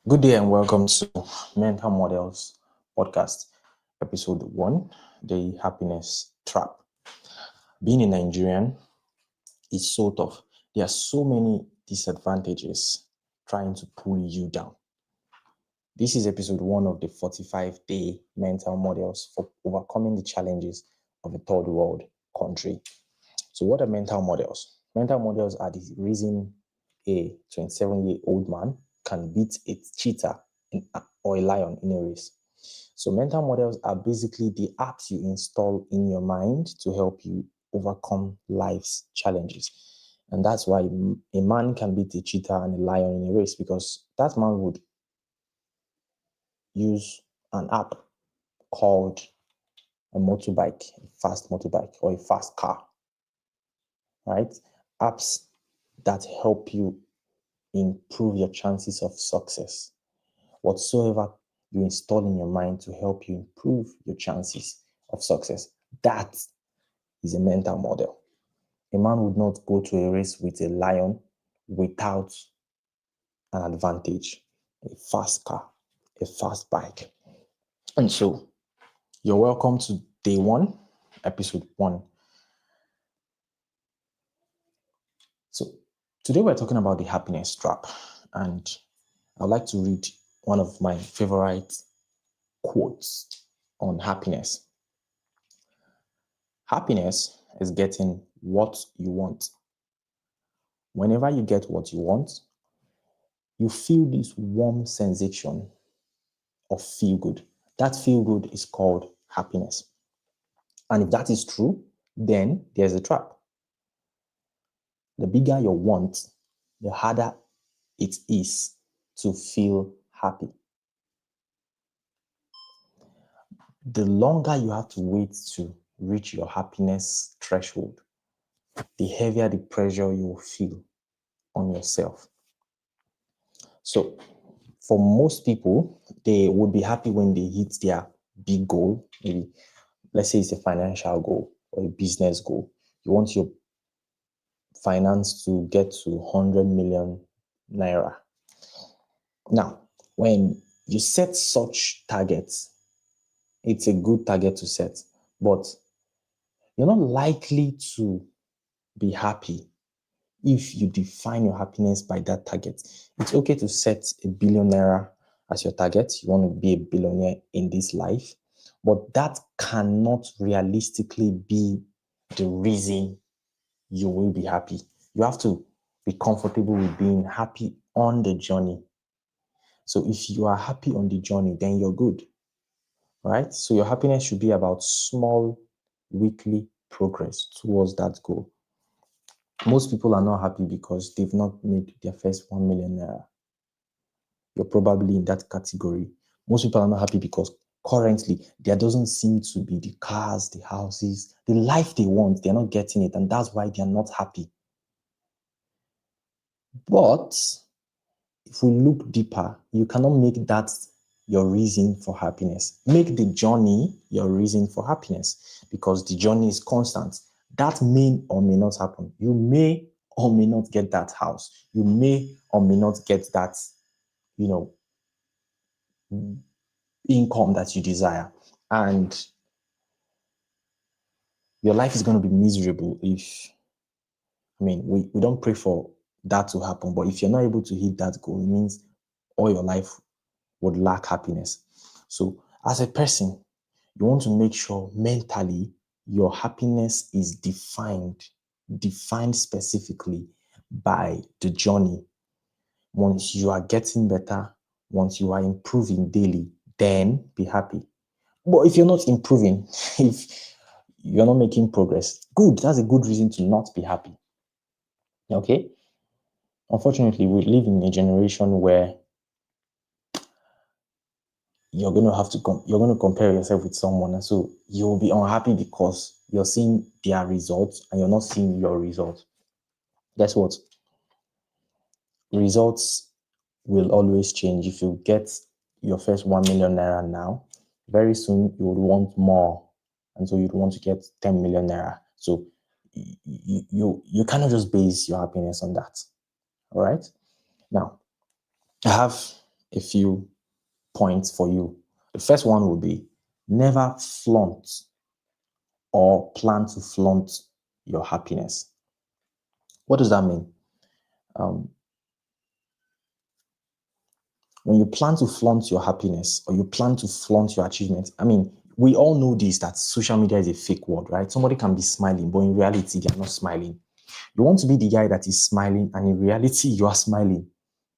Good day and welcome to Mental Models Podcast, Episode 1, The Happiness Trap. Being a Nigerian is so tough. There are so many disadvantages trying to pull you down. This is Episode 1 of the 45-day Mental Models for overcoming the challenges of a third world country. So what are mental models? Mental models are the reason a 27-year-old man can beat a cheetah or a lion in a race. So mental models are basically the apps you install in your mind to help you overcome life's challenges. And that's why a man can beat a cheetah and a lion in a race, because that man would use an app called a motorbike, a fast motorbike, or a fast car, right? Apps that help you improve your chances of success. Whatsoever you install in your mind to help you improve your chances of success, that is a mental model. A man would not go to a race with a lion without an advantage, a fast car, a fast bike. And so, you're welcome to day 1, episode 1. So, today we're talking about the happiness trap, and I'd like to read one of my favorite quotes on happiness. Happiness is getting what you want. Whenever you get what you want, you feel this warm sensation of feel good. That feel good is called happiness. And if that is true, then there's a trap. The bigger your want, the harder it is to feel happy. The longer you have to wait to reach your happiness threshold, the heavier the pressure you will feel on yourself. So, for most people, they would be happy when they hit their big goal. Maybe, let's say it's a financial goal or a business goal. You want your finance to get to 100 million naira. Now, when you set such targets, it's a good target to set, but you're not likely to be happy if you define your happiness by that target. It's okay to set a billion naira as your target. You want to be a billionaire in this life, but that cannot realistically be the reason you will be happy. You have to be comfortable with being happy on the journey. So if you are happy on the journey, then you're good, right? So your happiness should be about small weekly progress towards that goal. Most people are not happy because they've not made their first 1 million naira. You're probably in that category. Most people are not happy because currently there doesn't seem to be the cars, the houses, the life they want. They're not getting it, and that's why they're not happy. But if we look deeper, you cannot make that your reason for happiness. Make the journey your reason for happiness, because the journey is constant. That may or may not happen. You may or may not get that house. You may or may not get that, income that you desire. And your life is going to be miserable if, we don't pray for that to happen. But if you're not able to hit that goal, it means all your life would lack happiness. So as a person, you want to make sure mentally your happiness is defined specifically by the journey. Once you are getting better, once you are improving daily, then be happy. But if you're not improving, if you're not making progress, good, that's a good reason to not be happy. Okay? Unfortunately, we live in a generation where you're going to compare yourself with someone, and so you'll be unhappy because you're seeing their results and you're not seeing your results. Guess what? Results will always change. If you get your first 1 million naira now, very soon you would want more, and so you'd want to get 10 million naira. So you cannot just base your happiness on that. All right? Now, I have a few points for you. The first one will be never flaunt or plan to flaunt your happiness. What does that mean? Um, when you plan to flaunt your happiness or you plan to flaunt your achievements, I mean, we all know this, that social media is a fake world, right? Somebody can be smiling, but in reality, they are not smiling. You want to be the guy that is smiling, and in reality, you are smiling.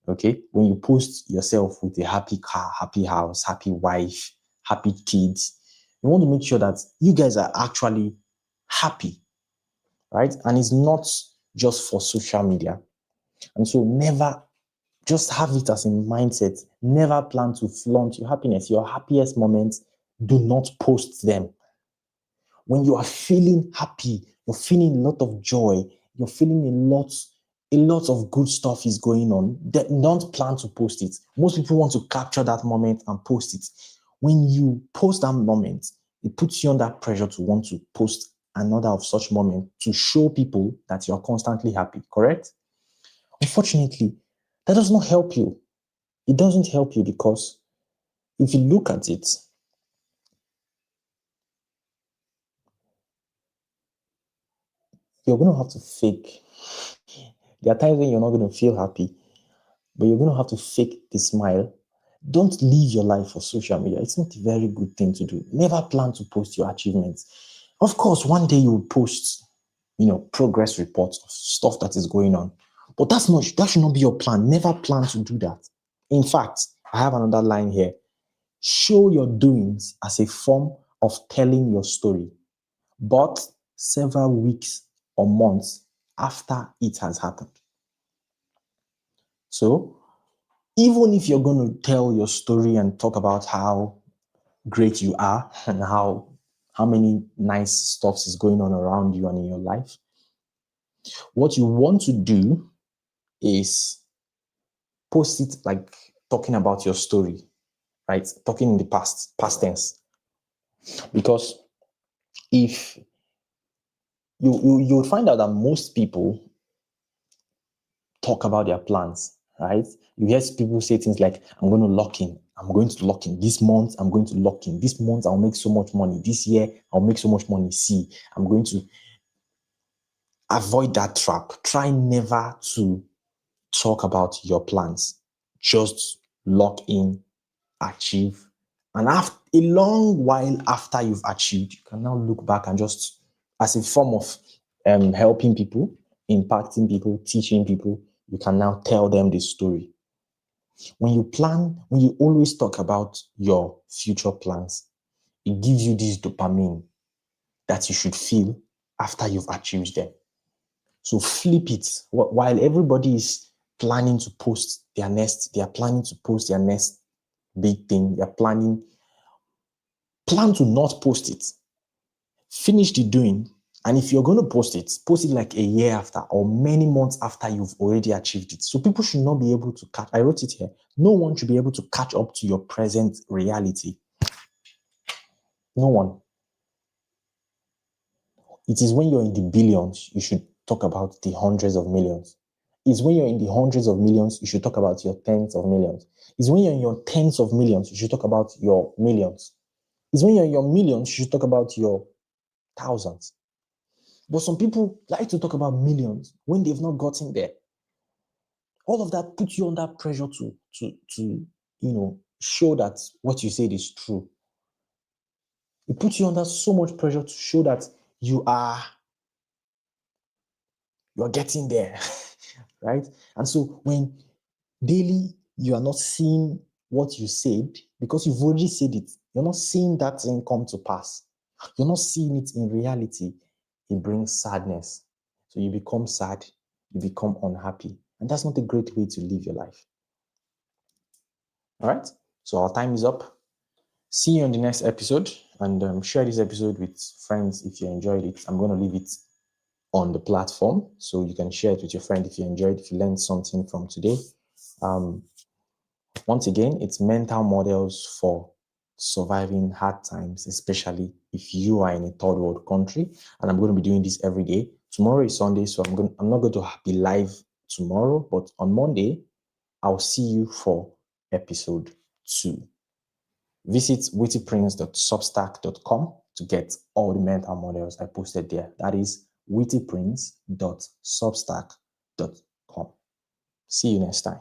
Okay? When you post yourself with a happy car, happy house, happy wife, happy kids, you want to make sure that you guys are actually happy, right? And it's not just for social media. And so never, just have it as a mindset. Never plan to flaunt your happiness. Your happiest moments, do not post them. When you are feeling happy, you're feeling a lot of joy, you're feeling a lot of good stuff is going on, don't plan to post it. Most people want to capture that moment and post it. When you post that moment, it puts you under pressure to want to post another of such moment to show people that you're constantly happy, correct? Unfortunately, that does not help you. It doesn't help you because if you look at it, you're going to have to fake. There are times when you're not going to feel happy, but you're going to have to fake the smile. Don't live your life for social media. It's not a very good thing to do. Never plan to post your achievements. Of course, one day you will post, progress reports of stuff that is going on. But that should not be your plan. Never plan to do that. In fact, I have another line here. Show your doings as a form of telling your story, but several weeks or months after it has happened. So, even if you're going to tell your story and talk about how great you are and how many nice stuffs is going on around you and in your life, what you want to do is post it like talking about your story, right? Talking in the past tense. Because if you'll find out that most people talk about their plans, right? You hear people say things like, I'm going to lock in. I'm going to lock in. This month, I'm going to lock in. This month, I'll make so much money. This year, I'll make so much money. See, I'm going to avoid that trap. Try never to talk about your plans. Just lock in, achieve. And after a long while after you've achieved, you can now look back and just, as a form of helping people, impacting people, teaching people, you can now tell them the story. When you always talk about your future plans, it gives you this dopamine that you should feel after you've achieved them. So flip it. While everybody is planning to post they are planning to post their next big thing. Plan to not post it. Finish the doing. And if you're going to post it like a year after or many months after you've already achieved it. So people should not be able to catch. I wrote it here. No one should be able to catch up to your present reality. No one. It is when you're in the billions, you should talk about the hundreds of millions. It's when you're in the hundreds of millions, you should talk about your tens of millions. It's when you're in your tens of millions, you should talk about your millions. It's when you're in your millions, you should talk about your thousands. But some people like to talk about millions when they've not gotten there. All of that puts you under pressure to show that what you said is true. It puts you under so much pressure to show that you're getting there, right? And so when daily you are not seeing what you said, because you've already said it, you're not seeing that thing come to pass. You're not seeing it in reality. It brings sadness. So you become sad, you become unhappy. And that's not a great way to live your life. All right? So our time is up. See you on the next episode, and share this episode with friends if you enjoyed it. I'm going to leave it on the platform so you can share it with your friend if you enjoyed, if you learned something from today. Once again, it's mental models for surviving hard times, especially if you are in a third world country. And I'm going to be doing this every day. Tomorrow is Sunday, so I'm not going to be live tomorrow, but on Monday, I'll see you for episode 2. Visit wittyprince.substack.com to get all the mental models I posted there. That is wittyprince.substack.com. See you next time.